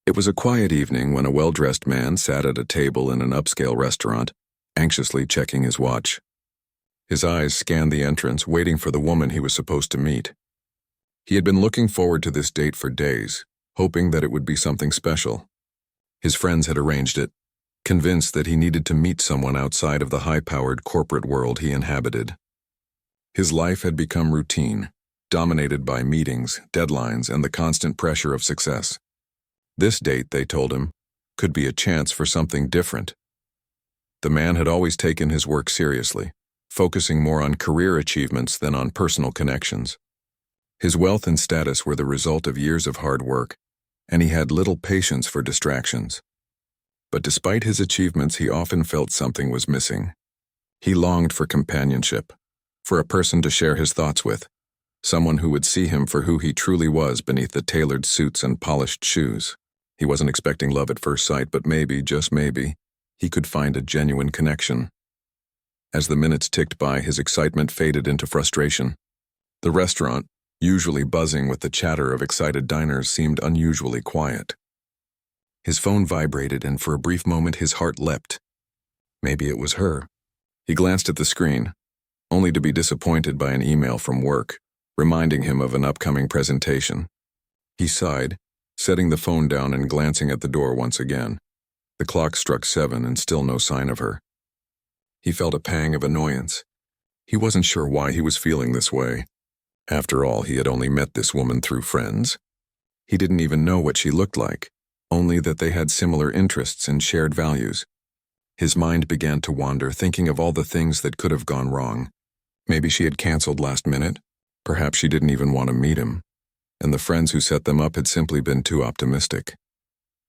It was a quiet evening when a well-dressed man sat at a table in an upscale restaurant, anxiously checking his watch. His eyes scanned the entrance, waiting for the woman he was supposed to meet. He had been looking forward to this date for days, hoping that it would be something special. His friends had arranged it, convinced that he needed to meet someone outside of the high-powered corporate world he inhabited. His life had become routine, dominated by meetings, deadlines, and the constant pressure of success. This date, they told him, could be a chance for something different. The man had always taken his work seriously, focusing more on career achievements than on personal connections. His wealth and status were the result of years of hard work, and he had little patience for distractions. But despite his achievements, he often felt something was missing. He longed for companionship, for a person to share his thoughts with, someone who would see him for who he truly was beneath the tailored suits and polished shoes. He wasn't expecting love at first sight, but maybe, just maybe, he could find a genuine connection. As the minutes ticked by, his excitement faded into frustration. The restaurant, usually buzzing with the chatter of excited diners, seemed unusually quiet. His phone vibrated, and for a brief moment his heart leapt. Maybe it was her. He glanced at the screen, only to be disappointed by an email from work, reminding him of an upcoming presentation. He sighed, setting the phone down and glancing at the door once again. The clock struck 7 and still no sign of her. He felt a pang of annoyance. He wasn't sure why he was feeling this way. After all, he had only met this woman through friends. He didn't even know what she looked like, only that they had similar interests and shared values. His mind began to wander, thinking of all the things that could have gone wrong. Maybe she had canceled last minute. Perhaps she didn't even want to meet him, and the friends who set them up had simply been too optimistic.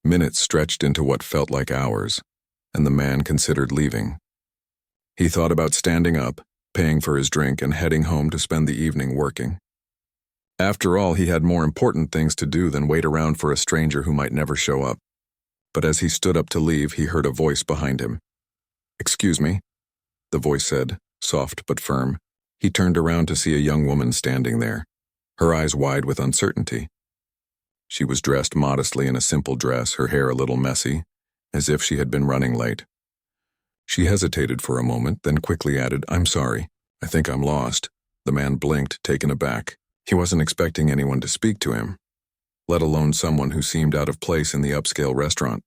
Minutes stretched into what felt like hours, and the man considered leaving. He thought about standing up, paying for his drink, and heading home to spend the evening working. After all, he had more important things to do than wait around for a stranger who might never show up. But as he stood up to leave, he heard a voice behind him. "Excuse me," the voice said, soft but firm. He turned around to see a young woman standing there, her eyes wide with uncertainty. She was dressed modestly in a simple dress, her hair a little messy, as if she had been running late. She hesitated for a moment, then quickly added, "I'm sorry. I think I'm lost." The man blinked, taken aback. He wasn't expecting anyone to speak to him, let alone someone who seemed out of place in the upscale restaurant.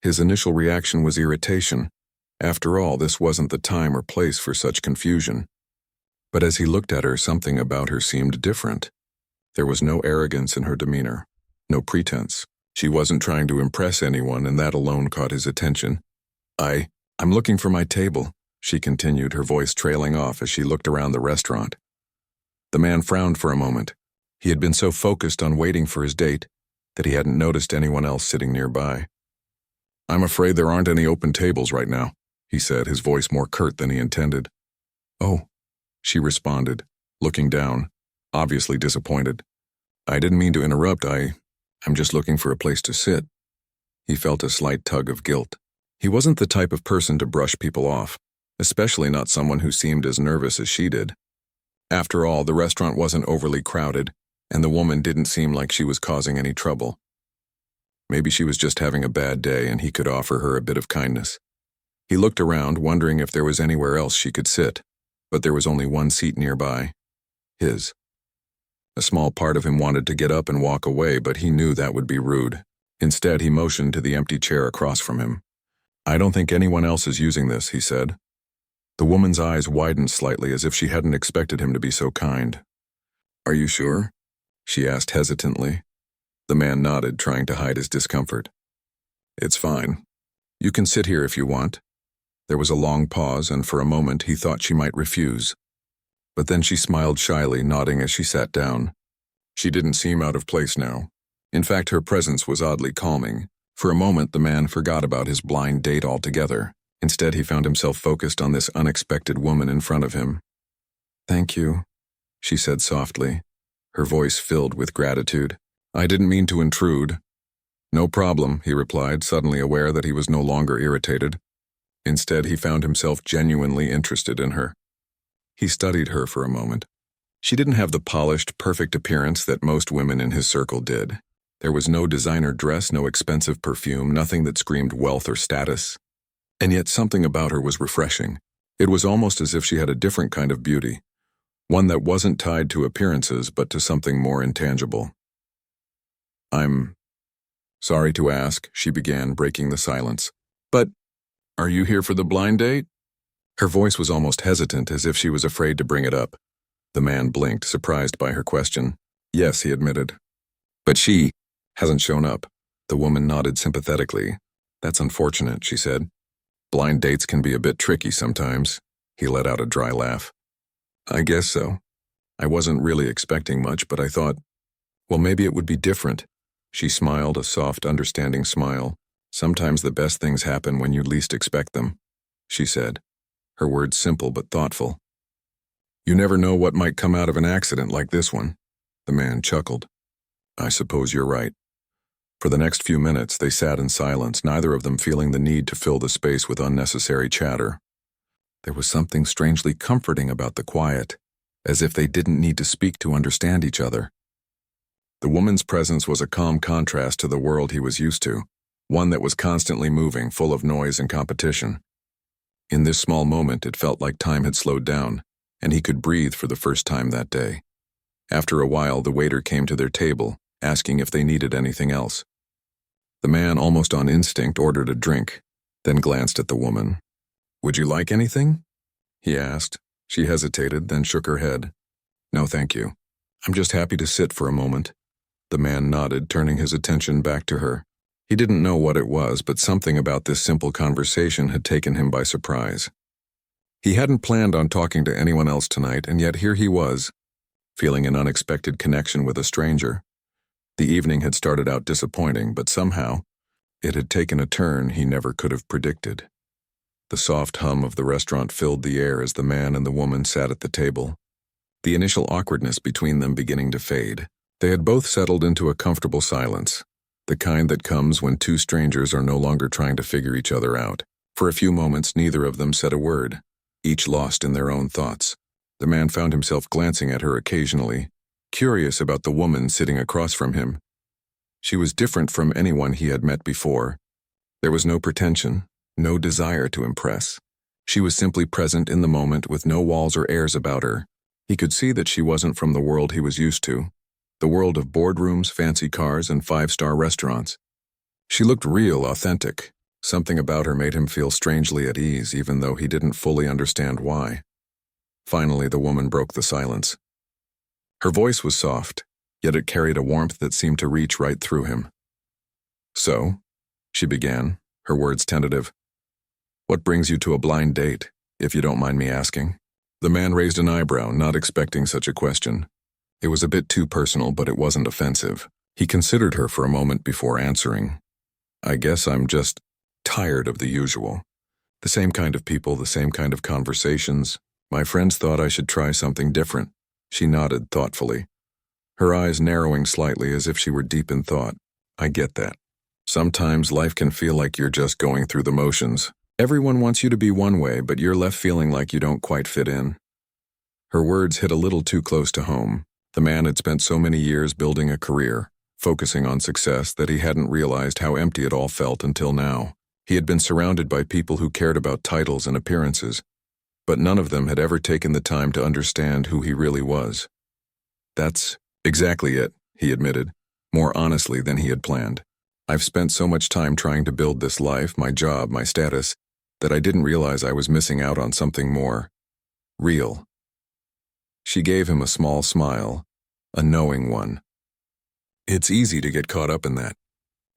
His initial reaction was irritation. After all, this wasn't the time or place for such confusion. But as he looked at her, something about her seemed different. There was no arrogance in her demeanor, no pretense. She wasn't trying to impress anyone, and that alone caught his attention. I'm looking for my table," she continued, her voice trailing off as she looked around the restaurant. The man frowned for a moment. He had been so focused on waiting for his date that he hadn't noticed anyone else sitting nearby. "I'm afraid there aren't any open tables right now," he said, his voice more curt than he intended. "Oh," she responded, looking down, obviously disappointed. "I didn't mean to interrupt. I'm just looking for a place to sit." He felt a slight tug of guilt. He wasn't the type of person to brush people off, especially not someone who seemed as nervous as she did. After all, the restaurant wasn't overly crowded, and the woman didn't seem like she was causing any trouble. Maybe she was just having a bad day and he could offer her a bit of kindness. He looked around, wondering if there was anywhere else she could sit, but there was only one seat nearby. His. A small part of him wanted to get up and walk away, but he knew that would be rude. Instead, he motioned to the empty chair across from him. "I don't think anyone else is using this," he said. The woman's eyes widened slightly, as if she hadn't expected him to be so kind. "Are you sure?" she asked hesitantly. The man nodded, trying to hide his discomfort. "It's fine. You can sit here if you want." There was a long pause, and for a moment he thought she might refuse. But then she smiled shyly, nodding as she sat down. She didn't seem out of place now. In fact, her presence was oddly calming. For a moment, the man forgot about his blind date altogether. Instead, he found himself focused on this unexpected woman in front of him. "Thank you," she said softly, her voice filled with gratitude. "I didn't mean to intrude." "No problem," he replied, suddenly aware that he was no longer irritated. Instead, he found himself genuinely interested in her. He studied her for a moment. She didn't have the polished, perfect appearance that most women in his circle did. There was no designer dress, no expensive perfume, nothing that screamed wealth or status. And yet something about her was refreshing. It was almost as if she had a different kind of beauty, one that wasn't tied to appearances but to something more intangible. "I'm sorry to ask," she began, breaking the silence. "But are you here for the blind date?" Her voice was almost hesitant, as if she was afraid to bring it up. The man blinked, surprised by her question. "Yes," he admitted. "But she hasn't shown up." The woman nodded sympathetically. "That's unfortunate," she said. "Blind dates can be a bit tricky sometimes." He let out a dry laugh. "I guess so. I wasn't really expecting much, but I thought, well, maybe it would be different." She smiled, a soft, understanding smile. "Sometimes the best things happen when you least expect them," she said, her words simple but thoughtful. "You never know what might come out of an accident like this one." The man chuckled. "I suppose you're right." For the next few minutes, they sat in silence, neither of them feeling the need to fill the space with unnecessary chatter. There was something strangely comforting about the quiet, as if they didn't need to speak to understand each other. The woman's presence was a calm contrast to the world he was used to, one that was constantly moving, full of noise and competition. In this small moment, it felt like time had slowed down, and he could breathe for the first time that day. After a while, the waiter came to their table, asking if they needed anything else. The man, almost on instinct, ordered a drink, then glanced at the woman. "Would you like anything?" he asked. She hesitated, then shook her head. "No, thank you. I'm just happy to sit for a moment." The man nodded, turning his attention back to her. He didn't know what it was, but something about this simple conversation had taken him by surprise. He hadn't planned on talking to anyone else tonight, and yet here he was, feeling an unexpected connection with a stranger. The evening had started out disappointing, but somehow it had taken a turn he never could have predicted. The soft hum of the restaurant filled the air as the man and the woman sat at the table, the initial awkwardness between them beginning to fade. They had both settled into a comfortable silence, the kind that comes when two strangers are no longer trying to figure each other out. For a few moments, neither of them said a word, each lost in their own thoughts. The man found himself glancing at her occasionally, curious about the woman sitting across from him. She was different from anyone he had met before. There was no pretension, no desire to impress. She was simply present in the moment with no walls or airs about her. He could see that she wasn't from the world he was used to, the world of boardrooms, fancy cars, and five-star restaurants. She looked real, authentic. Something about her made him feel strangely at ease, even though he didn't fully understand why. Finally, the woman broke the silence. Her voice was soft, yet it carried a warmth that seemed to reach right through him. "So," she began, her words tentative, "what brings you to a blind date, if you don't mind me asking?" The man raised an eyebrow, not expecting such a question. It was a bit too personal, but it wasn't offensive. He considered her for a moment before answering. "I guess I'm just tired of the usual. The same kind of people, the same kind of conversations. My friends thought I should try something different." She nodded thoughtfully, her eyes narrowing slightly as if she were deep in thought. "I get that. Sometimes life can feel like you're just going through the motions. Everyone wants you to be one way, but you're left feeling like you don't quite fit in." Her words hit a little too close to home. The man had spent so many years building a career, focusing on success, that he hadn't realized how empty it all felt until now. He had been surrounded by people who cared about titles and appearances, but none of them had ever taken the time to understand who he really was. "That's exactly it," he admitted, more honestly than he had planned. "I've spent so much time trying to build this life, my job, my status, that I didn't realize I was missing out on something more real." She gave him a small smile, a knowing one. "It's easy to get caught up in that.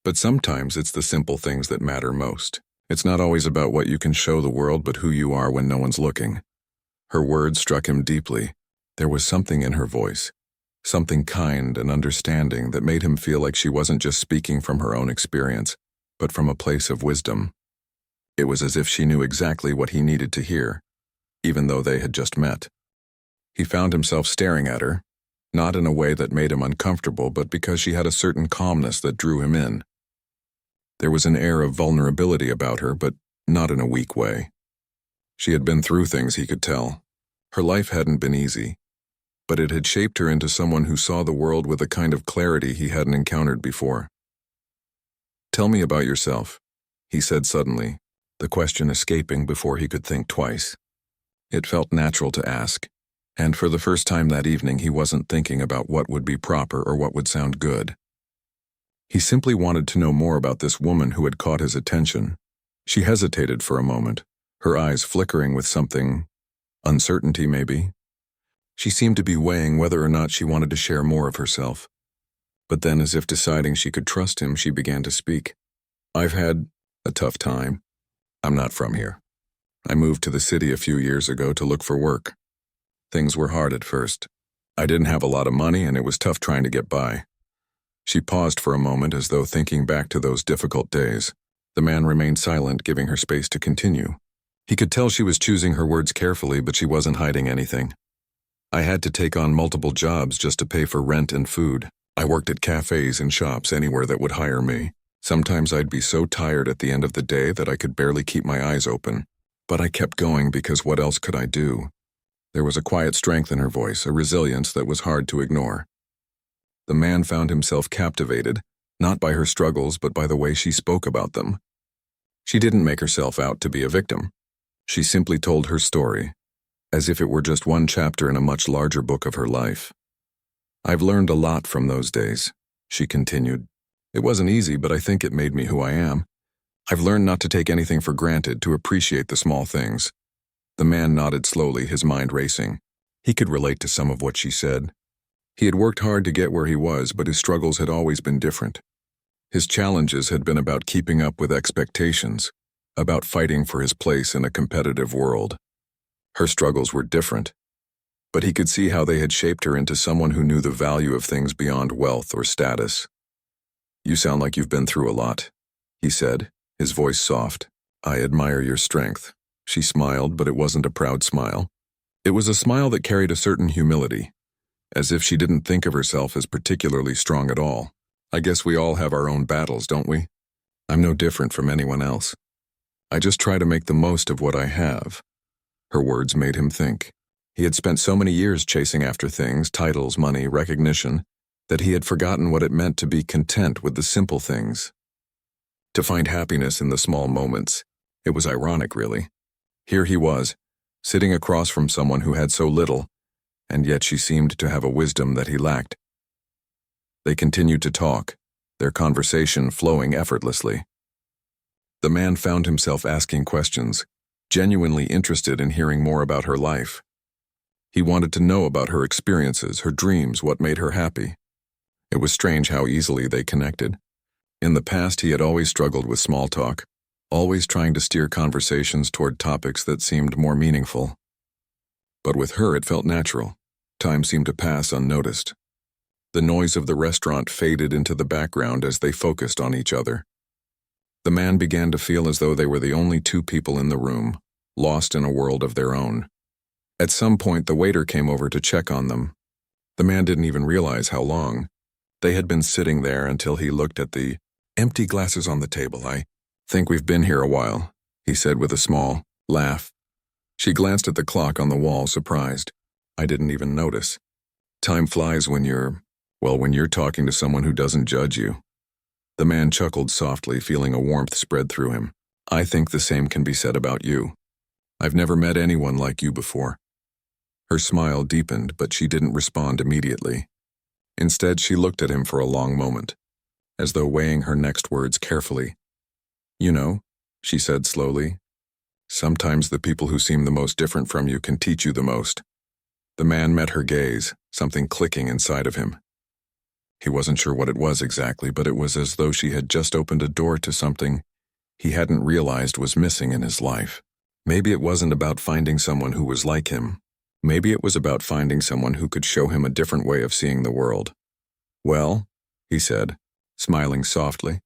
But sometimes it's the simple things that matter most. It's not always about what you can show the world, but who you are when no one's looking." Her words struck him deeply. There was something in her voice, something kind and understanding that made him feel like she wasn't just speaking from her own experience, but from a place of wisdom. It was as if she knew exactly what he needed to hear, even though they had just met. He found himself staring at her, not in a way that made him uncomfortable, but because she had a certain calmness that drew him in. There was an air of vulnerability about her, but not in a weak way. She had been through things, he could tell. Her life hadn't been easy. but it had shaped her into someone who saw the world with a kind of clarity he hadn't encountered before. "Tell me about yourself," he said suddenly, the question escaping before he could think twice. It felt natural to ask, and for the first time that evening he wasn't thinking about what would be proper or what would sound good. He simply wanted to know more about this woman who had caught his attention. She hesitated for a moment, her eyes flickering with something, uncertainty maybe. She seemed to be weighing whether or not she wanted to share more of herself. But then, as if deciding she could trust him, she began to speak. "I've had a tough time. I'm not from here. I moved to the city a few years ago to look for work. Things were hard at first. I didn't have a lot of money and it was tough trying to get by." She paused for a moment as though thinking back to those difficult days. The man remained silent, giving her space to continue. He could tell she was choosing her words carefully, but she wasn't hiding anything. "I had to take on multiple jobs just to pay for rent and food. I worked at cafes and shops, anywhere that would hire me. Sometimes I'd be so tired at the end of the day that I could barely keep my eyes open. But I kept going because what else could I do?" There was a quiet strength in her voice, a resilience that was hard to ignore. The man found himself captivated, not by her struggles but by the way she spoke about them. She didn't make herself out to be a victim. She simply told her story, as if it were just one chapter in a much larger book of her life. "I've learned a lot from those days," she continued. "It wasn't easy, but I think it made me who I am. I've learned not to take anything for granted, to appreciate the small things." The man nodded slowly, his mind racing. He could relate to some of what she said. He had worked hard to get where he was, but his struggles had always been different. His challenges had been about keeping up with expectations, about fighting for his place in a competitive world. Her struggles were different, but he could see how they had shaped her into someone who knew the value of things beyond wealth or status. "You sound like you've been through a lot," he said, his voice soft. "I admire your strength." She smiled, but it wasn't a proud smile. It was a smile that carried a certain humility, as if she didn't think of herself as particularly strong at all. "I guess we all have our own battles, don't we? I'm no different from anyone else. I just try to make the most of what I have." Her words made him think. He had spent so many years chasing after things, titles, money, recognition, that he had forgotten what it meant to be content with the simple things. To find happiness in the small moments. It was ironic, really. Here he was, sitting across from someone who had so little, and yet she seemed to have a wisdom that he lacked. They continued to talk, their conversation flowing effortlessly. The man found himself asking questions, genuinely interested in hearing more about her life. He wanted to know about her experiences, her dreams, what made her happy. It was strange how easily they connected. In the past, he had always struggled with small talk, always trying to steer conversations toward topics that seemed more meaningful. But with her, it felt natural. Time seemed to pass unnoticed. The noise of the restaurant faded into the background as they focused on each other. The man began to feel as though they were the only two people in the room, lost in a world of their own. At some point, the waiter came over to check on them. The man didn't even realize how long. They had been sitting there until he looked at the empty glasses on the table. "I think we've been here a while," he said with a small laugh. She glanced at the clock on the wall, surprised. "I didn't even notice. Time flies when you're talking to someone who doesn't judge you." The man chuckled softly, feeling a warmth spread through him. "I think the same can be said about you. I've never met anyone like you before." Her smile deepened, but she didn't respond immediately. Instead, she looked at him for a long moment, as though weighing her next words carefully. "You know," she said slowly, "sometimes the people who seem the most different from you can teach you the most." The man met her gaze, something clicking inside of him. He wasn't sure what it was exactly, but it was as though she had just opened a door to something he hadn't realized was missing in his life. Maybe it wasn't about finding someone who was like him. Maybe it was about finding someone who could show him a different way of seeing the world. "Well," he said, smiling softly,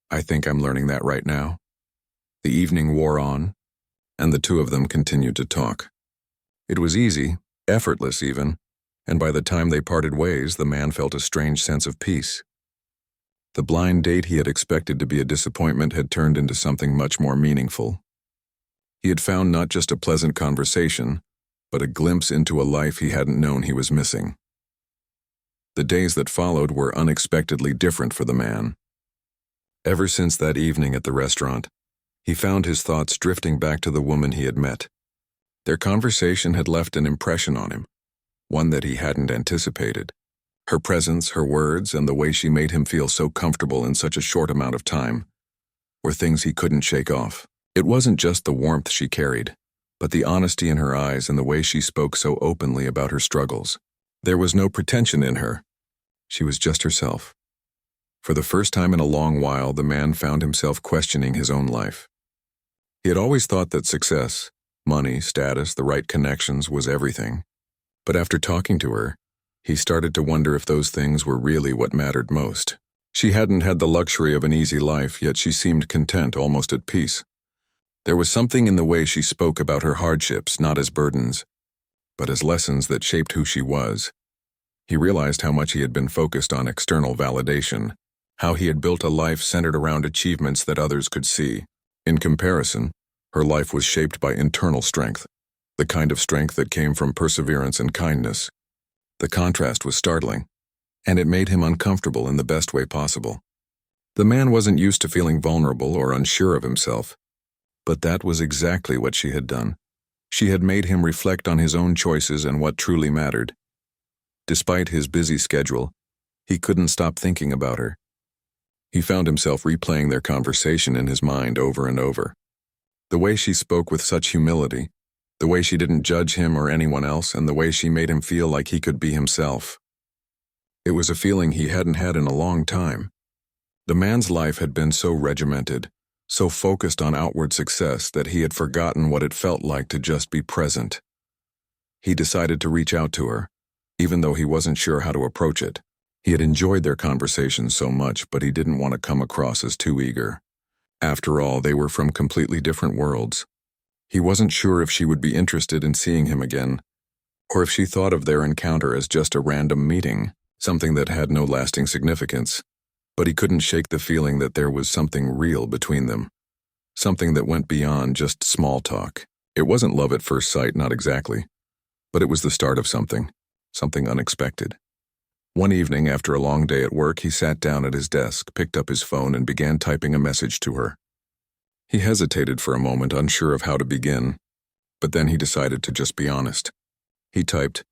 "I think I'm learning that right now." The evening wore on, and the two of them continued to talk. It was easy, effortless even, and by the time they parted ways, the man felt a strange sense of peace. The blind date he had expected to be a disappointment had turned into something much more meaningful. He had found not just a pleasant conversation, but a glimpse into a life he hadn't known he was missing. The days that followed were unexpectedly different for the man. Ever since that evening at the restaurant, he found his thoughts drifting back to the woman he had met. Their conversation had left an impression on him, one that he hadn't anticipated. Her presence, her words, and the way she made him feel so comfortable in such a short amount of time were things he couldn't shake off. It wasn't just the warmth she carried, but the honesty in her eyes and the way she spoke so openly about her struggles. There was no pretension in her. She was just herself. For the first time in a long while, the man found himself questioning his own life. He had always thought that success, money, status, the right connections was everything. But after talking to her, he started to wonder if those things were really what mattered most. She hadn't had the luxury of an easy life, yet she seemed content, almost at peace. There was something in the way she spoke about her hardships, not as burdens, but as lessons that shaped who she was. He realized how much he had been focused on external validation, how he had built a life centered around achievements that others could see. In comparison, her life was shaped by internal strength, the kind of strength that came from perseverance and kindness. The contrast was startling, and it made him uncomfortable in the best way possible. The man wasn't used to feeling vulnerable or unsure of himself, but that was exactly what she had done. She had made him reflect on his own choices and what truly mattered. Despite his busy schedule, he couldn't stop thinking about her. He found himself replaying their conversation in his mind over and over. The way she spoke with such humility, the way she didn't judge him or anyone else, and the way she made him feel like he could be himself. It was a feeling he hadn't had in a long time. The man's life had been so regimented, so focused on outward success that he had forgotten what it felt like to just be present. He decided to reach out to her, even though he wasn't sure how to approach it. He had enjoyed their conversation so much, but he didn't want to come across as too eager. After all, they were from completely different worlds. He wasn't sure if she would be interested in seeing him again, or if she thought of their encounter as just a random meeting, something that had no lasting significance. But he couldn't shake the feeling that there was something real between them, something that went beyond just small talk. It wasn't love at first sight, not exactly, but it was the start of something unexpected. One evening, after a long day at work, he sat down at his desk, picked up his phone, and began typing a message to her. He hesitated for a moment, unsure of how to begin, but then he decided to just be honest. He typed,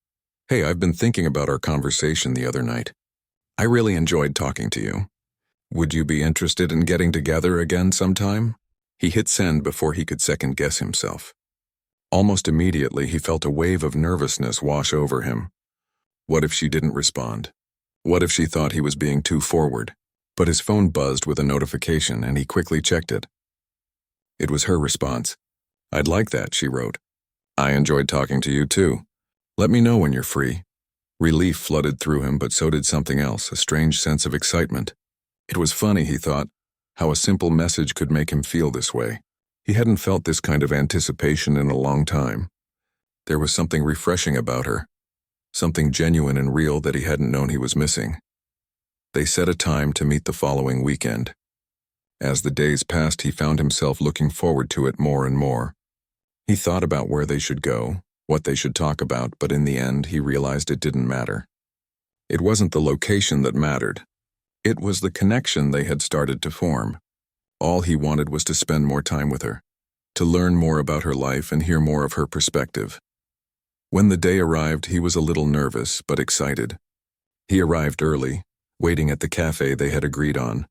"Hey, I've been thinking about our conversation the other night. I really enjoyed talking to you. Would you be interested in getting together again sometime?" He hit send before he could second-guess himself. Almost immediately, he felt a wave of nervousness wash over him. What if she didn't respond? What if she thought he was being too forward? But his phone buzzed with a notification, and he quickly checked it. It was her response. "I'd like that," she wrote. "I enjoyed talking to you too. Let me know when you're free." Relief flooded through him, but so did something else, a strange sense of excitement. It was funny, he thought, how a simple message could make him feel this way. He hadn't felt this kind of anticipation in a long time. There was something refreshing about her, something genuine and real that he hadn't known he was missing. They set a time to meet the following weekend. As the days passed, he found himself looking forward to it more and more. He thought about where they should go, what they should talk about, but in the end, he realized it didn't matter. It wasn't the location that mattered. It was the connection they had started to form. All he wanted was to spend more time with her, to learn more about her life and hear more of her perspective. When the day arrived, he was a little nervous, but excited. He arrived early, waiting at the cafe they had agreed on.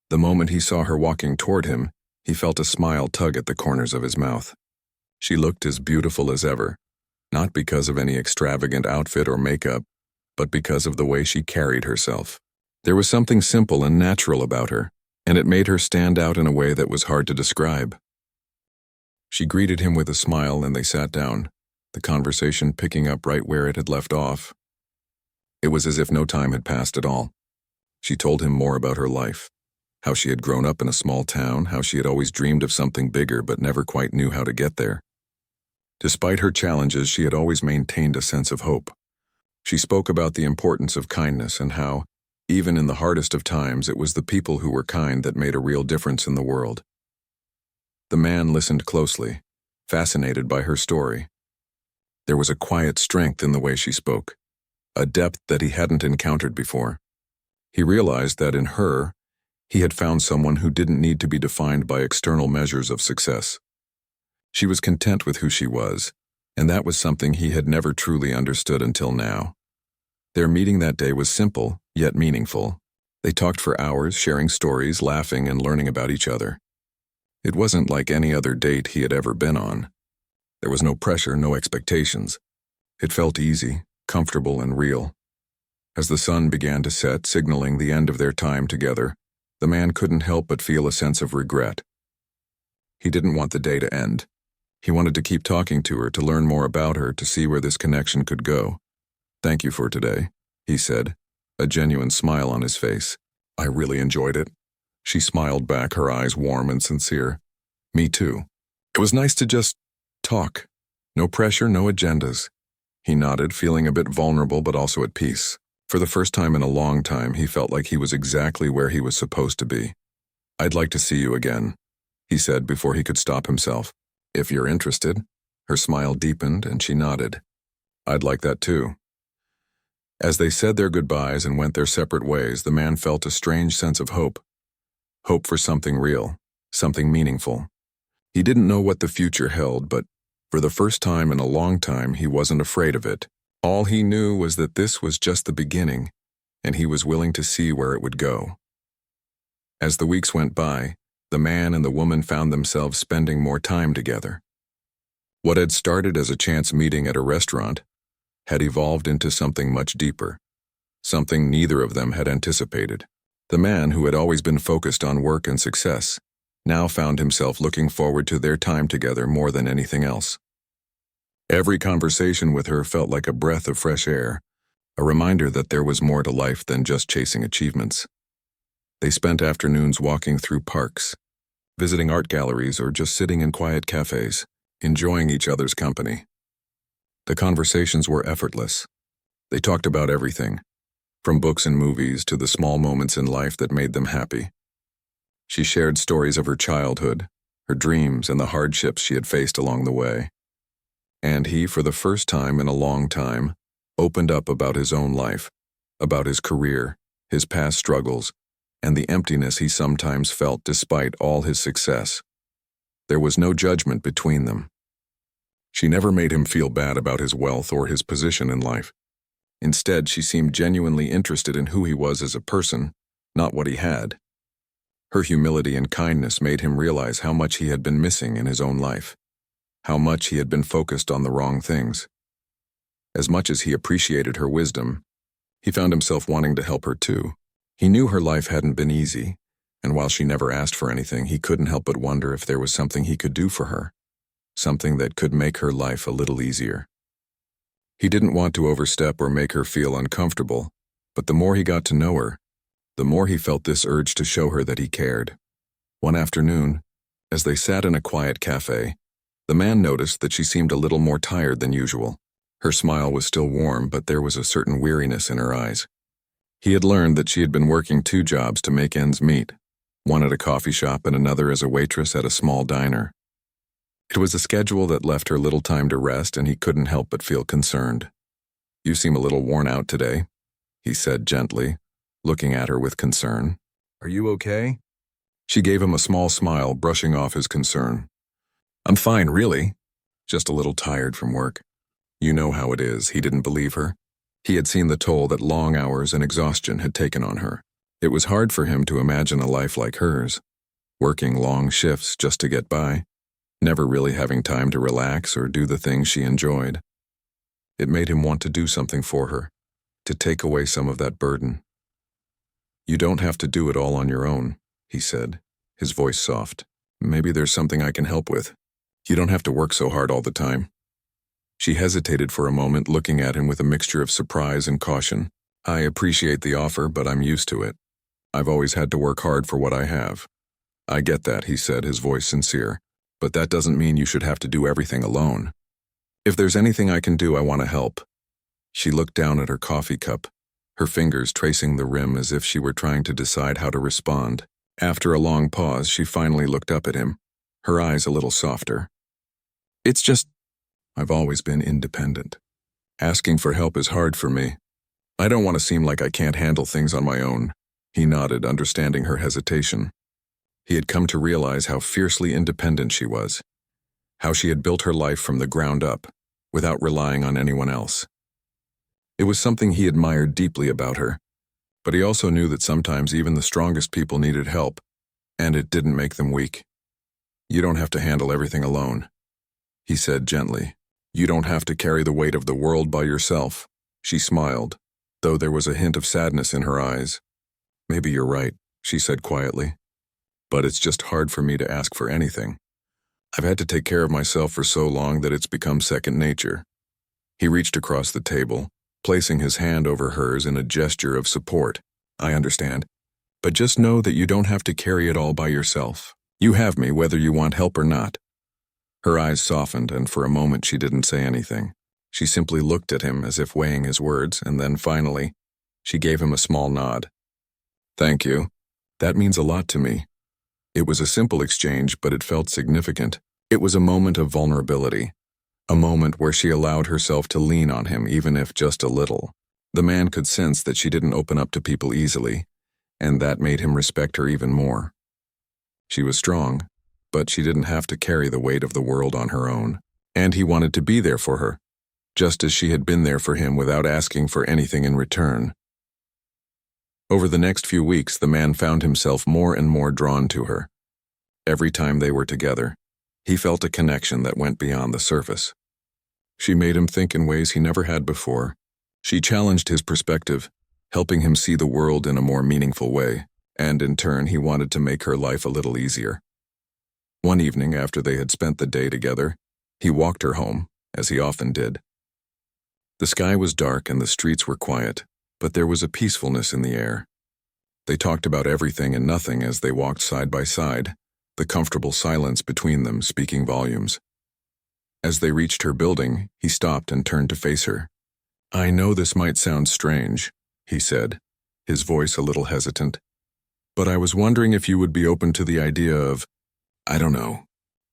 The moment he saw her walking toward him, he felt a smile tug at the corners of his mouth. She looked as beautiful as ever, not because of any extravagant outfit or makeup, but because of the way she carried herself. There was something simple and natural about her, and it made her stand out in a way that was hard to describe. She greeted him with a smile, and they sat down, the conversation picking up right where it had left off. It was as if no time had passed at all. She told him more about her life, how she had grown up in a small town, how she had always dreamed of something bigger but never quite knew how to get there. Despite her challenges, she had always maintained a sense of hope. She spoke about the importance of kindness and how, even in the hardest of times, it was the people who were kind that made a real difference in the world. The man listened closely, fascinated by her story. There was a quiet strength in the way she spoke, a depth that he hadn't encountered before. He realized that in her, he had found someone who didn't need to be defined by external measures of success. She was content with who she was, and that was something he had never truly understood until now. Their meeting that day was simple, yet meaningful. They talked for hours, sharing stories, laughing, and learning about each other. It wasn't like any other date he had ever been on. There was no pressure, no expectations. It felt easy, comfortable, and real. As the sun began to set, signaling the end of their time together, the man couldn't help but feel a sense of regret. He didn't want the day to end. He wanted to keep talking to her, to learn more about her, to see where this connection could go. "Thank you for today," he said, a genuine smile on his face. "I really enjoyed it." She smiled back, her eyes warm and sincere. "Me too. It was nice to just talk. No pressure, no agendas." He nodded, feeling a bit vulnerable but also at peace. For the first time in a long time, he felt like he was exactly where he was supposed to be. "I'd like to see you again," he said before he could stop himself. "If you're interested." Her smile deepened and she nodded. "I'd like that too." As they said their goodbyes and went their separate ways, the man felt a strange sense of hope. Hope for something real, something meaningful. He didn't know what the future held, but for the first time in a long time, he wasn't afraid of it. All he knew was that this was just the beginning, and he was willing to see where it would go. As the weeks went by, the man and the woman found themselves spending more time together. What had started as a chance meeting at a restaurant had evolved into something much deeper, something neither of them had anticipated. The man, who had always been focused on work and success, now found himself looking forward to their time together more than anything else. Every conversation with her felt like a breath of fresh air, a reminder that there was more to life than just chasing achievements. They spent afternoons walking through parks, visiting art galleries, or just sitting in quiet cafes, enjoying each other's company. The conversations were effortless. They talked about everything, from books and movies to the small moments in life that made them happy. She shared stories of her childhood, her dreams, and the hardships she had faced along the way. And he, for the first time in a long time, opened up about his own life, about his career, his past struggles, and the emptiness he sometimes felt despite all his success. There was no judgment between them. She never made him feel bad about his wealth or his position in life. Instead, she seemed genuinely interested in who he was as a person, not what he had. Her humility and kindness made him realize how much he had been missing in his own life, how much he had been focused on the wrong things. As much as he appreciated her wisdom, he found himself wanting to help her too. He knew her life hadn't been easy, and while she never asked for anything, he couldn't help but wonder if there was something he could do for her, something that could make her life a little easier. He didn't want to overstep or make her feel uncomfortable, but the more he got to know her, the more he felt this urge to show her that he cared. One afternoon, as they sat in a quiet cafe, the man noticed that she seemed a little more tired than usual. Her smile was still warm, but there was a certain weariness in her eyes. He had learned that she had been working 2 jobs to make ends meet, one at a coffee shop and another as a waitress at a small diner. It was a schedule that left her little time to rest, and he couldn't help but feel concerned. "You seem a little worn out today," he said gently, looking at her with concern. "Are you okay?" She gave him a small smile, brushing off his concern. "I'm fine, really. Just a little tired from work." "You know how it is," he didn't believe her. He had seen the toll that long hours and exhaustion had taken on her. It was hard for him to imagine a life like hers, working long shifts just to get by, never really having time to relax or do the things she enjoyed. It made him want to do something for her, to take away some of that burden. "You don't have to do it all on your own," he said, his voice soft. "Maybe there's something I can help with. You don't have to work so hard all the time." She hesitated for a moment, looking at him with a mixture of surprise and caution. "I appreciate the offer, but I'm used to it. I've always had to work hard for what I have." "I get that," he said, his voice sincere. "But that doesn't mean you should have to do everything alone. If there's anything I can do, I want to help." She looked down at her coffee cup, her fingers tracing the rim as if she were trying to decide how to respond. After a long pause, she finally looked up at him, her eyes a little softer. "It's just, I've always been independent. Asking for help is hard for me. I don't want to seem like I can't handle things on my own." He nodded, understanding her hesitation. He had come to realize how fiercely independent she was, how she had built her life from the ground up, without relying on anyone else. It was something he admired deeply about her, but he also knew that sometimes even the strongest people needed help, and it didn't make them weak. "You don't have to handle everything alone," he said gently. "You don't have to carry the weight of the world by yourself." She smiled, though there was a hint of sadness in her eyes. "Maybe you're right," she said quietly. "But it's just hard for me to ask for anything. I've had to take care of myself for so long that it's become second nature." He reached across the table, placing his hand over hers in a gesture of support. "I understand. But just know that you don't have to carry it all by yourself. You have me whether you want help or not." Her eyes softened, and for a moment she didn't say anything. She simply looked at him as if weighing his words, and then finally, she gave him a small nod. "Thank you. That means a lot to me." It was a simple exchange, but it felt significant. It was a moment of vulnerability, a moment where she allowed herself to lean on him, even if just a little. The man could sense that she didn't open up to people easily, and that made him respect her even more. She was strong, but she didn't have to carry the weight of the world on her own, and he wanted to be there for her, just as she had been there for him without asking for anything in return. Over the next few weeks, the man found himself more and more drawn to her. Every time they were together, he felt a connection that went beyond the surface. She made him think in ways he never had before. She challenged his perspective, helping him see the world in a more meaningful way, and in turn he wanted to make her life a little easier. One evening, after they had spent the day together, he walked her home, as he often did. The sky was dark and the streets were quiet, but there was a peacefulness in the air. They talked about everything and nothing as they walked side by side, the comfortable silence between them speaking volumes. As they reached her building, he stopped and turned to face her. "I know this might sound strange," he said, his voice a little hesitant, "but I was wondering if you would be open to the idea of, I don't know,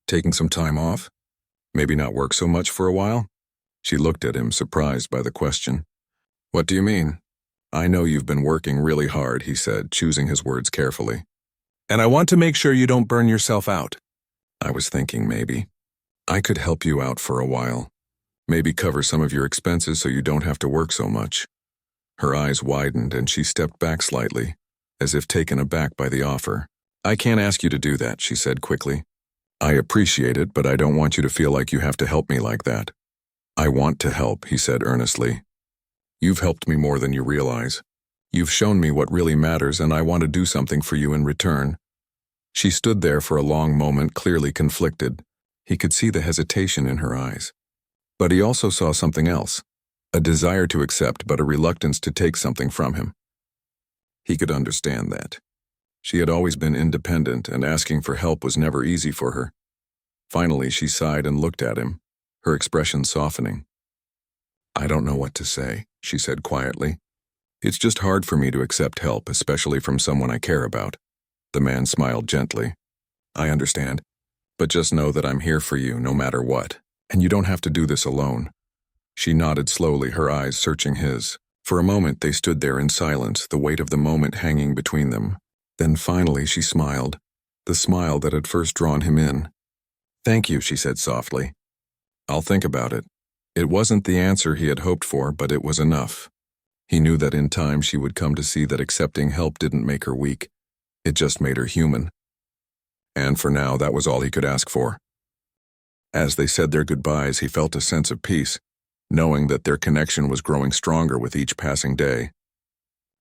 taking some time off? Maybe not work so much for a while?" She looked at him, surprised by the question. "What do you mean?" "I know you've been working really hard," he said, choosing his words carefully. "And I want to make sure you don't burn yourself out." "I was thinking maybe I could help you out for a while. Maybe cover some of your expenses so you don't have to work so much." Her eyes widened and she stepped back slightly, as if taken aback by the offer. "I can't ask you to do that," she said quickly. "I appreciate it, but I don't want you to feel like you have to help me like that." "I want to help," he said earnestly. "You've helped me more than you realize. You've shown me what really matters, and I want to do something for you in return." She stood there for a long moment, clearly conflicted. He could see the hesitation in her eyes. But he also saw something else, a desire to accept but a reluctance to take something from him. He could understand that. She had always been independent, and asking for help was never easy for her. Finally, she sighed and looked at him, her expression softening. "I don't know what to say," she said quietly. "It's just hard for me to accept help, especially from someone I care about." The man smiled gently. "I understand, but just know that I'm here for you no matter what, and you don't have to do this alone." She nodded slowly, her eyes searching his. For a moment they stood there in silence, the weight of the moment hanging between them. Then finally she smiled, the smile that had first drawn him in. "Thank you," she said softly. "I'll think about it." It wasn't the answer he had hoped for, but it was enough. He knew that in time she would come to see that accepting help didn't make her weak. It just made her human. And for now, that was all he could ask for. As they said their goodbyes, he felt a sense of peace, knowing that their connection was growing stronger with each passing day.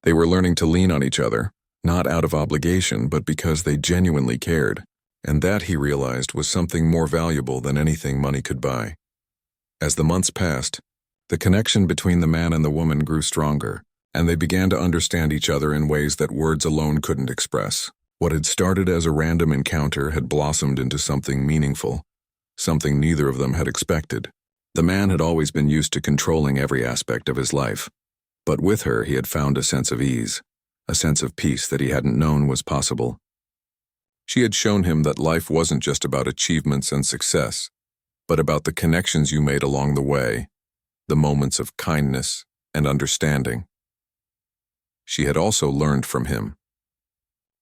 They were learning to lean on each other, not out of obligation, but because they genuinely cared, and that, he realized, was something more valuable than anything money could buy. As the months passed, the connection between the man and the woman grew stronger, and they began to understand each other in ways that words alone couldn't express. What had started as a random encounter had blossomed into something meaningful, something neither of them had expected. The man had always been used to controlling every aspect of his life, but with her he had found a sense of ease, a sense of peace that he hadn't known was possible. She had shown him that life wasn't just about achievements and success. but about the connections you made along the way, the moments of kindness and understanding. She had also learned from him.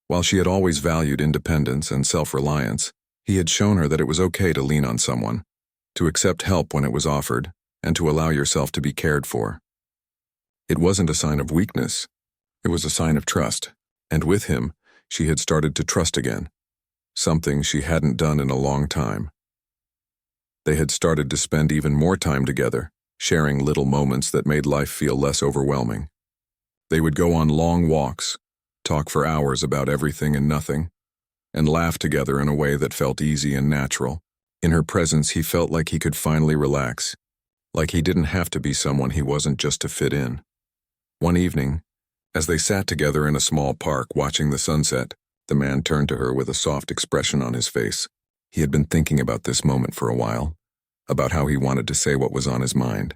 While she had always valued independence and self-reliance, he had shown her that it was okay to lean on someone, to accept help when it was offered, and to allow yourself to be cared for. It wasn't a sign of weakness. It was a sign of trust, and with him, she had started to trust again, something she hadn't done in a long time. They had started to spend even more time together, sharing little moments that made life feel less overwhelming. They would go on long walks, talk for hours about everything and nothing, and laugh together in a way that felt easy and natural. In her presence, he felt like he could finally relax, like he didn't have to be someone he wasn't just to fit in. One evening, as they sat together in a small park watching the sunset, the man turned to her with a soft expression on his face. He had been thinking about this moment for a while, about how he wanted to say what was on his mind.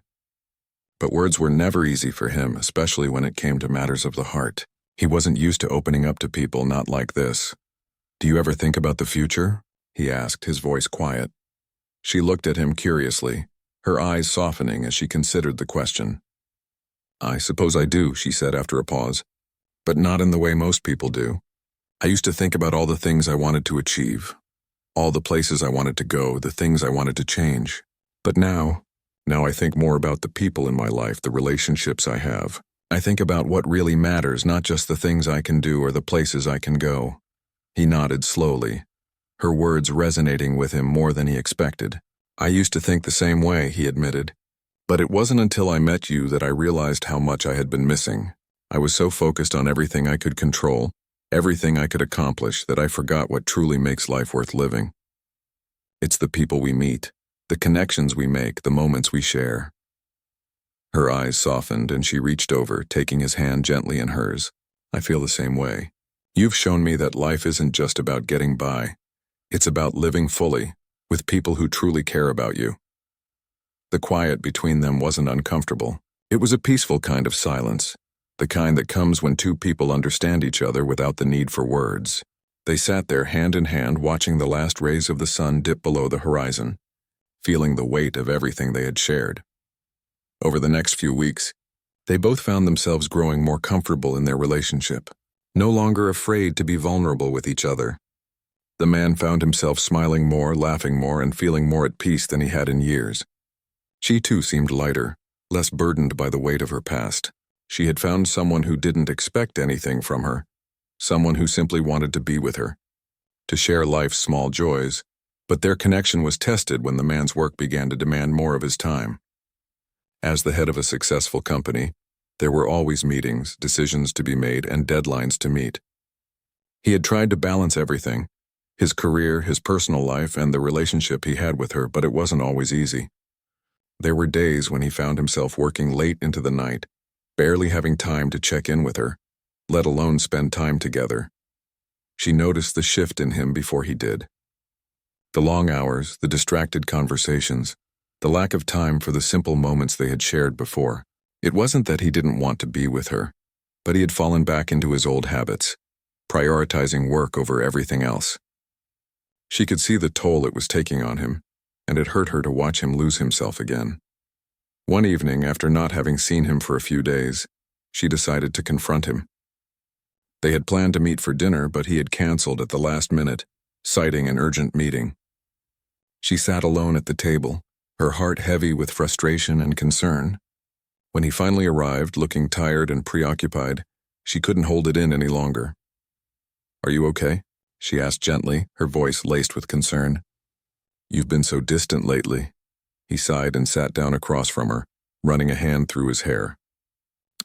But words were never easy for him, especially when it came to matters of the heart. He wasn't used to opening up to people not like this. "Do you ever think about the future?" he asked, his voice quiet. She looked at him curiously, her eyes softening as she considered the question. "I suppose I do," she said after a pause, "but not in the way most people do. I used to think about all the things I wanted to achieve, all the places I wanted to go, the things I wanted to change. But now I think more about the people in my life, the relationships I have. I think about what really matters, not just the things I can do or the places I can go." He nodded slowly, her words resonating with him more than he expected. "I used to think the same way," he admitted. "But it wasn't until I met you that I realized how much I had been missing. I was so focused on everything I could control, everything I could accomplish, that I forgot what truly makes life worth living. It's the people we meet, the connections we make, the moments we share." Her eyes softened and she reached over, taking his hand gently in hers. "I feel the same way. You've shown me that life isn't just about getting by. It's about living fully, with people who truly care about you." The quiet between them wasn't uncomfortable. It was a peaceful kind of silence, the kind that comes when two people understand each other without the need for words. They sat there hand in hand, watching the last rays of the sun dip below the horizon, feeling the weight of everything they had shared. Over the next few weeks, they both found themselves growing more comfortable in their relationship, no longer afraid to be vulnerable with each other. The man found himself smiling more, laughing more, and feeling more at peace than he had in years. She too seemed lighter, less burdened by the weight of her past. She had found someone who didn't expect anything from her, someone who simply wanted to be with her, to share life's small joys, but their connection was tested when the man's work began to demand more of his time. As the head of a successful company, there were always meetings, decisions to be made, and deadlines to meet. He had tried to balance everything, his career, his personal life, and the relationship he had with her, but it wasn't always easy. There were days when he found himself working late into the night, barely having time to check in with her, let alone spend time together. She noticed the shift in him before he did. The long hours, the distracted conversations, the lack of time for the simple moments they had shared before. It wasn't that he didn't want to be with her, but he had fallen back into his old habits, prioritizing work over everything else. She could see the toll it was taking on him, and it hurt her to watch him lose himself again. One evening, after not having seen him for a few days, she decided to confront him. They had planned to meet for dinner, but he had canceled at the last minute, citing an urgent meeting. She sat alone at the table, her heart heavy with frustration and concern. When he finally arrived, looking tired and preoccupied, she couldn't hold it in any longer. "Are you okay?" she asked gently, her voice laced with concern. "You've been so distant lately." He sighed and sat down across from her, running a hand through his hair.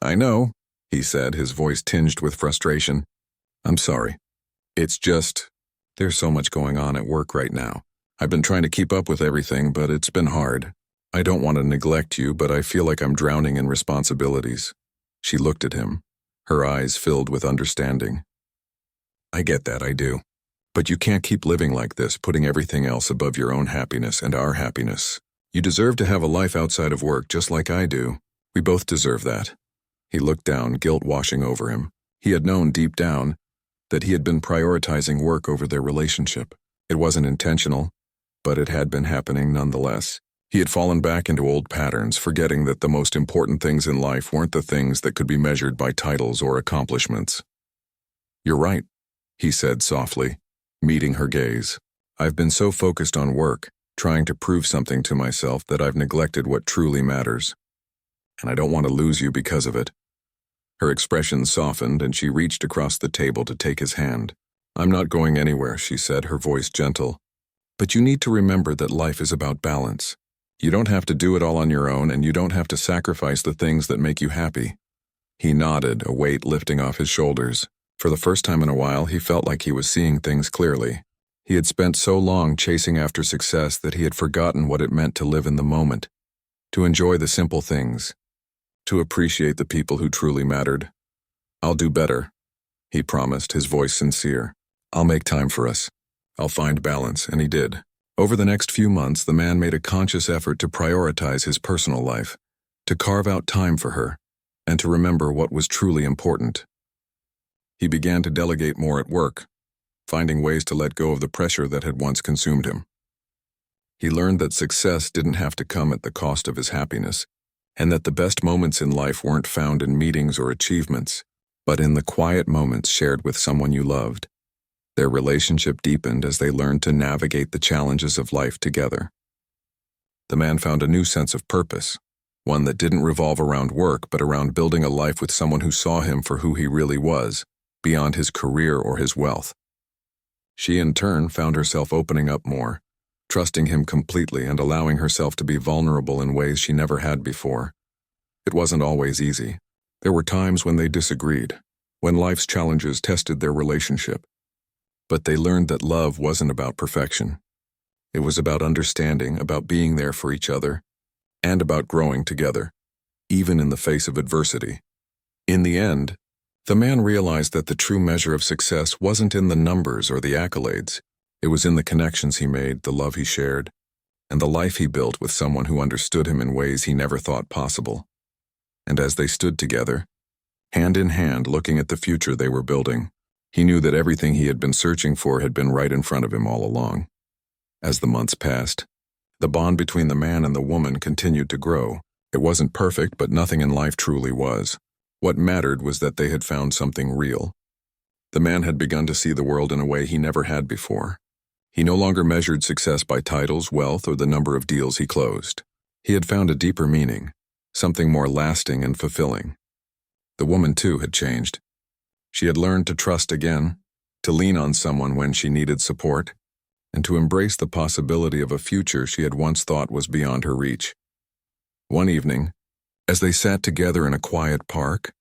"I know," he said, his voice tinged with frustration. "I'm sorry. It's just, there's so much going on at work right now. I've been trying to keep up with everything, but it's been hard. I don't want to neglect you, but I feel like I'm drowning in responsibilities." She looked at him, her eyes filled with understanding. "I get that, I do. But you can't keep living like this, putting everything else above your own happiness and our happiness. You deserve to have a life outside of work just like I do. We both deserve that." He looked down, guilt washing over him. He had known deep down that he had been prioritizing work over their relationship. It wasn't intentional, but it had been happening nonetheless. He had fallen back into old patterns, forgetting that the most important things in life weren't the things that could be measured by titles or accomplishments. "You're right," he said softly, meeting her gaze. "I've been so focused on work, trying to prove something to myself, that I've neglected what truly matters. And I don't want to lose you because of it." Her expression softened, and she reached across the table to take his hand. "I'm not going anywhere," she said, her voice gentle. "But you need to remember that life is about balance. You don't have to do it all on your own, and you don't have to sacrifice the things that make you happy." He nodded, a weight lifting off his shoulders. For the first time in a while, he felt like he was seeing things clearly. He had spent so long chasing after success that he had forgotten what it meant to live in the moment, to enjoy the simple things, to appreciate the people who truly mattered. "I'll do better," he promised, his voice sincere. "I'll make time for us. I'll find balance," and he did. Over the next few months, the man made a conscious effort to prioritize his personal life, to carve out time for her, and to remember what was truly important. He began to delegate more at work, finding ways to let go of the pressure that had once consumed him. He learned that success didn't have to come at the cost of his happiness, and that the best moments in life weren't found in meetings or achievements, but in the quiet moments shared with someone you loved. Their relationship deepened as they learned to navigate the challenges of life together. The man found a new sense of purpose, one that didn't revolve around work but around building a life with someone who saw him for who he really was, beyond his career or his wealth. She in turn found herself opening up more, trusting him completely and allowing herself to be vulnerable in ways she never had before. It wasn't always easy. There were times when they disagreed, when life's challenges tested their relationship. But they learned that love wasn't about perfection. It was about understanding, about being there for each other, and about growing together, even in the face of adversity. In the end, the man realized that the true measure of success wasn't in the numbers or the accolades. It was in the connections he made, the love he shared, and the life he built with someone who understood him in ways he never thought possible. And as they stood together, hand in hand, looking at the future they were building, he knew that everything he had been searching for had been right in front of him all along. As the months passed, the bond between the man and the woman continued to grow. It wasn't perfect, but nothing in life truly was. What mattered was that they had found something real. The man had begun to see the world in a way he never had before. He no longer measured success by titles, wealth, or the number of deals he closed. He had found a deeper meaning, something more lasting and fulfilling. The woman, too, had changed. She had learned to trust again, to lean on someone when she needed support, and to embrace the possibility of a future she had once thought was beyond her reach. One evening, as they sat together in a quiet park,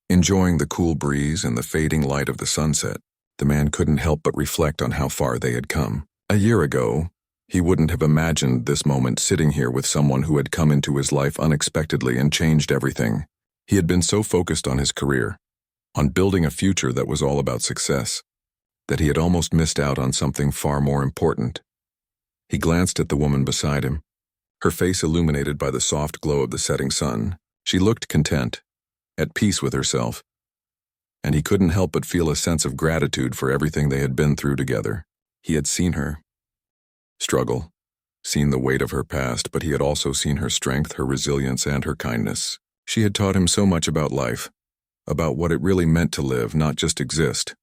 enjoying the cool breeze and the fading light of the sunset, the man couldn't help but reflect on how far they had come. A year ago, he wouldn't have imagined this moment sitting here with someone who had come into his life unexpectedly and changed everything. He had been so focused on his career, on building a future that was all about success, that he had almost missed out on something far more important. He glanced at the woman beside him, her face illuminated by the soft glow of the setting sun. She looked content, at peace with herself, and he couldn't help but feel a sense of gratitude for everything they had been through together. He had seen her struggle, seen the weight of her past, but he had also seen her strength, her resilience, and her kindness. She had taught him so much about life, about what it really meant to live, not just exist.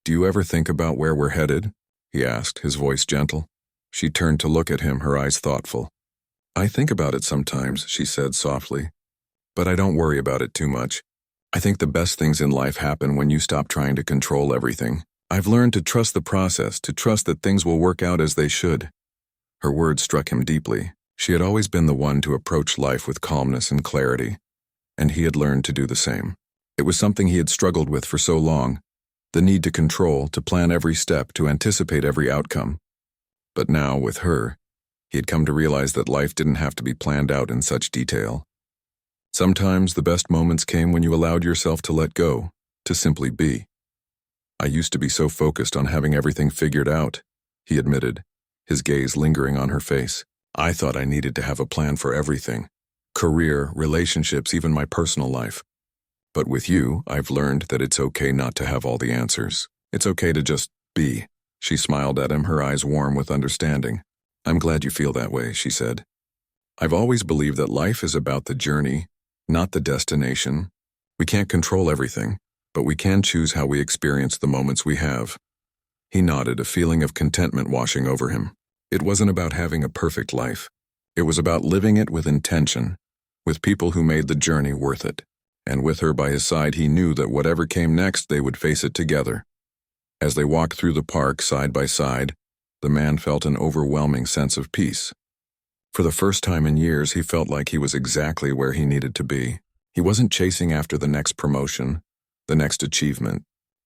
"Do you ever think about where we're headed?" he asked, his voice gentle. She turned to look at him, her eyes thoughtful. "I think about it sometimes," she said softly, "but I don't worry about it too much. I think the best things in life happen when you stop trying to control everything. I've learned to trust the process, to trust that things will work out as they should." Her words struck him deeply. She had always been the one to approach life with calmness and clarity, and he had learned to do the same. It was something he had struggled with for so long, the need to control, to plan every step, to anticipate every outcome. But now, with her, he had come to realize that life didn't have to be planned out in such detail. Sometimes the best moments came when you allowed yourself to let go, to simply be. "I used to be so focused on having everything figured out," he admitted, his gaze lingering on her face. "I thought I needed to have a plan for everything. Career, relationships, even my personal life. But with you, I've learned that it's okay not to have all the answers. It's okay to just be." She smiled at him, her eyes warm with understanding. "I'm glad you feel that way," she said. "I've always believed that life is about the journey, not the destination. We can't control everything, but we can choose how we experience the moments we have." He nodded, a feeling of contentment washing over him. It wasn't about having a perfect life. It was about living it with intention, with people who made the journey worth it. And with her by his side, he knew that whatever came next, they would face it together. As they walked through the park side by side, the man felt an overwhelming sense of peace. For the first time in years, he felt like he was exactly where he needed to be. He wasn't chasing after the next promotion, the next achievement.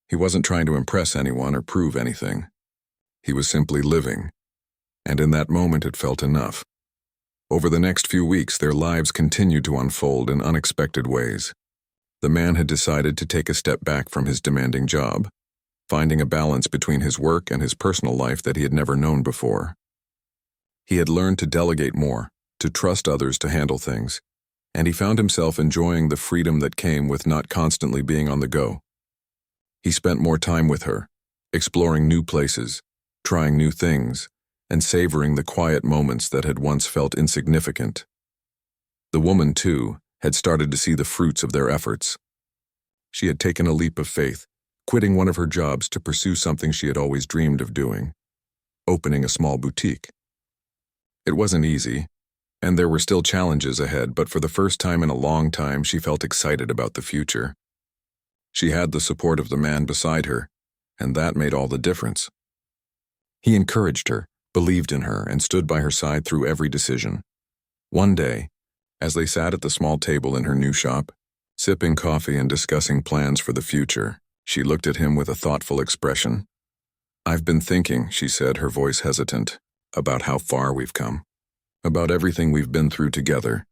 He wasn't trying to impress anyone or prove anything. He was simply living. And in that moment, it felt enough. Over the next few weeks, their lives continued to unfold in unexpected ways. The man had decided to take a step back from his demanding job, finding a balance between his work and his personal life that he had never known before. He had learned to delegate more, to trust others to handle things, and he found himself enjoying the freedom that came with not constantly being on the go. He spent more time with her, exploring new places, trying new things, and savoring the quiet moments that had once felt insignificant. The woman, too, had started to see the fruits of their efforts. She had taken a leap of faith, quitting one of her jobs to pursue something she had always dreamed of doing, opening a small boutique. It wasn't easy, and there were still challenges ahead, but for the first time in a long time, she felt excited about the future. She had the support of the man beside her, and that made all the difference. He encouraged her, believed in her, and stood by her side through every decision. One day, as they sat at the small table in her new shop, sipping coffee and discussing plans for the future, she looked at him with a thoughtful expression. "I've been thinking," she said, her voice hesitant, "about how far we've come, about everything we've been through together."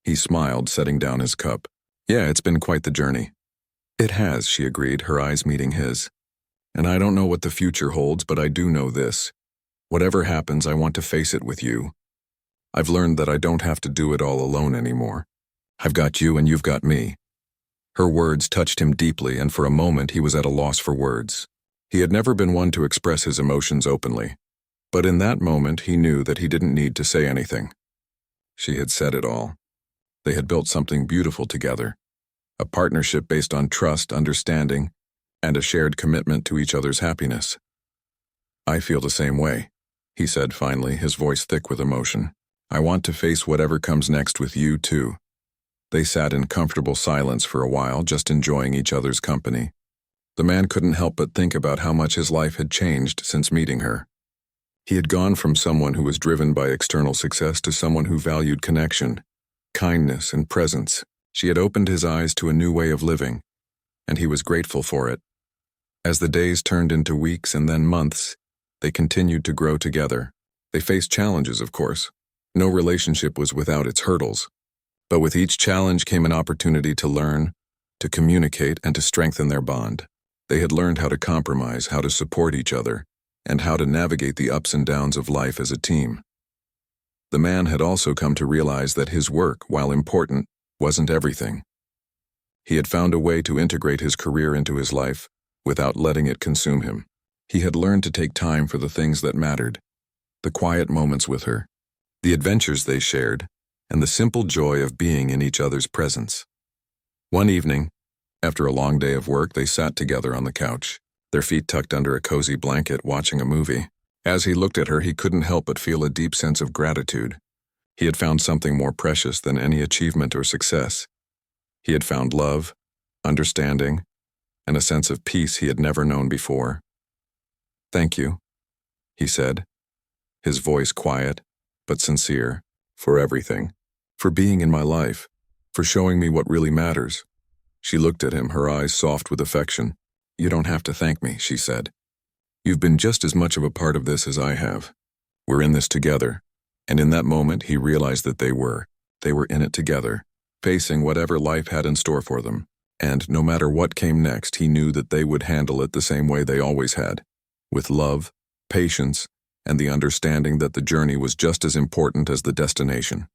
He smiled, setting down his cup. "Yeah, it's been quite the journey." "It has," she agreed, her eyes meeting his. "And I don't know what the future holds, but I do know this. Whatever happens, I want to face it with you. I've learned that I don't have to do it all alone anymore. I've got you and you've got me." Her words touched him deeply, and for a moment he was at a loss for words. He had never been one to express his emotions openly, but in that moment he knew that he didn't need to say anything. She had said it all. They had built something beautiful together, a partnership based on trust, understanding, and a shared commitment to each other's happiness. "I feel the same way," he said finally, his voice thick with emotion. "I want to face whatever comes next with you, too." They sat in comfortable silence for a while, just enjoying each other's company. The man couldn't help but think about how much his life had changed since meeting her. He had gone from someone who was driven by external success to someone who valued connection, kindness, and presence. She had opened his eyes to a new way of living, and he was grateful for it. As the days turned into weeks and then months, they continued to grow together. They faced challenges, of course. No relationship was without its hurdles. But with each challenge came an opportunity to learn, to communicate, and to strengthen their bond. They had learned how to compromise, how to support each other, and how to navigate the ups and downs of life as a team. The man had also come to realize that his work, while important, wasn't everything. He had found a way to integrate his career into his life without letting it consume him. He had learned to take time for the things that mattered, the quiet moments with her, the adventures they shared, and the simple joy of being in each other's presence. One evening, after a long day of work, they sat together on the couch, their feet tucked under a cozy blanket, watching a movie. As he looked at her, he couldn't help but feel a deep sense of gratitude. He had found something more precious than any achievement or success. He had found love, understanding, and a sense of peace he had never known before. "Thank you," he said, his voice quiet but sincere, "for everything, for being in my life, for showing me what really matters." She looked at him, her eyes soft with affection. "You don't have to thank me," she said. "You've been just as much of a part of this as I have. We're in this together." And in that moment, he realized that they were in it together, facing whatever life had in store for them. And no matter what came next, he knew that they would handle it the same way they always had, with love, patience, and the understanding that the journey was just as important as the destination.